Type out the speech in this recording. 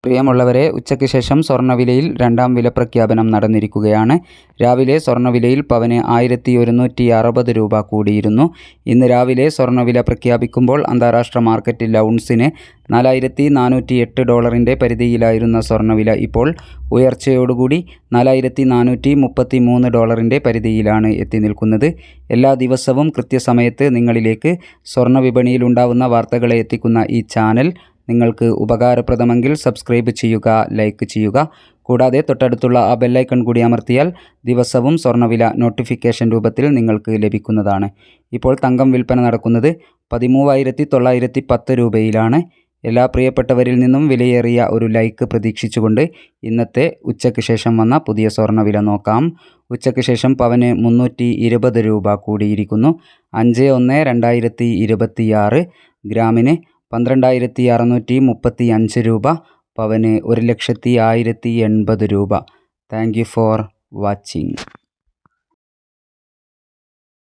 പ്രിയമുള്ളവരെ, ഉച്ചയ്ക്ക് ശേഷം സ്വർണ്ണവിലയിൽ രണ്ടാം വില പ്രഖ്യാപനം നടന്നിരിക്കുകയാണ്. രാവിലെ സ്വർണ്ണവിലയിൽ പവന് 1160 രൂപ കൂടിയിരുന്നു. ഇന്ന് രാവിലെ സ്വർണ്ണവില പ്രഖ്യാപിക്കുമ്പോൾ അന്താരാഷ്ട്ര മാർക്കറ്റിൽ ഔൺസിന് $4408 പരിധിയിലായിരുന്ന സ്വർണ്ണവില ഇപ്പോൾ ഉയർച്ചയോടുകൂടി $4433 പരിധിയിലാണ് എത്തി നിൽക്കുന്നത്. എല്ലാ ദിവസവും കൃത്യസമയത്ത് നിങ്ങളിലേക്ക് സ്വർണ്ണ വിപണിയിൽ ഉണ്ടാവുന്ന വാർത്തകളെ എത്തിക്കുന്ന ഈ ചാനൽ നിങ്ങൾക്ക് ഉപകാരപ്രദമെങ്കിൽ സബ്സ്ക്രൈബ് ചെയ്യുക, ലൈക്ക് ചെയ്യുക. കൂടാതെ തൊട്ടടുത്തുള്ള ആ ബെല്ലൈക്കൺ കൂടി അമർത്തിയാൽ ദിവസവും സ്വർണ്ണവില നോട്ടിഫിക്കേഷൻ രൂപത്തിൽ നിങ്ങൾക്ക് ലഭിക്കുന്നതാണ്. ഇപ്പോൾ തങ്കം വിൽപ്പന നടക്കുന്നത് 13,910 രൂപയിലാണ്. എല്ലാ പ്രിയപ്പെട്ടവരിൽ നിന്നും വിലയേറിയ ഒരു ലൈക്ക് പ്രതീക്ഷിച്ചുകൊണ്ട് ഇന്നത്തെ ഉച്ചയ്ക്ക് ശേഷം വന്ന പുതിയ സ്വർണ്ണവില നോക്കാം. ഉച്ചയ്ക്ക് ശേഷം പവന് 320 രൂപ കൂടിയിരിക്കുന്നു. 5/1/2026. ഗ്രാമിന് 12,635 രൂപ. പവന് 1,10,080 രൂപ. Thank you for watching.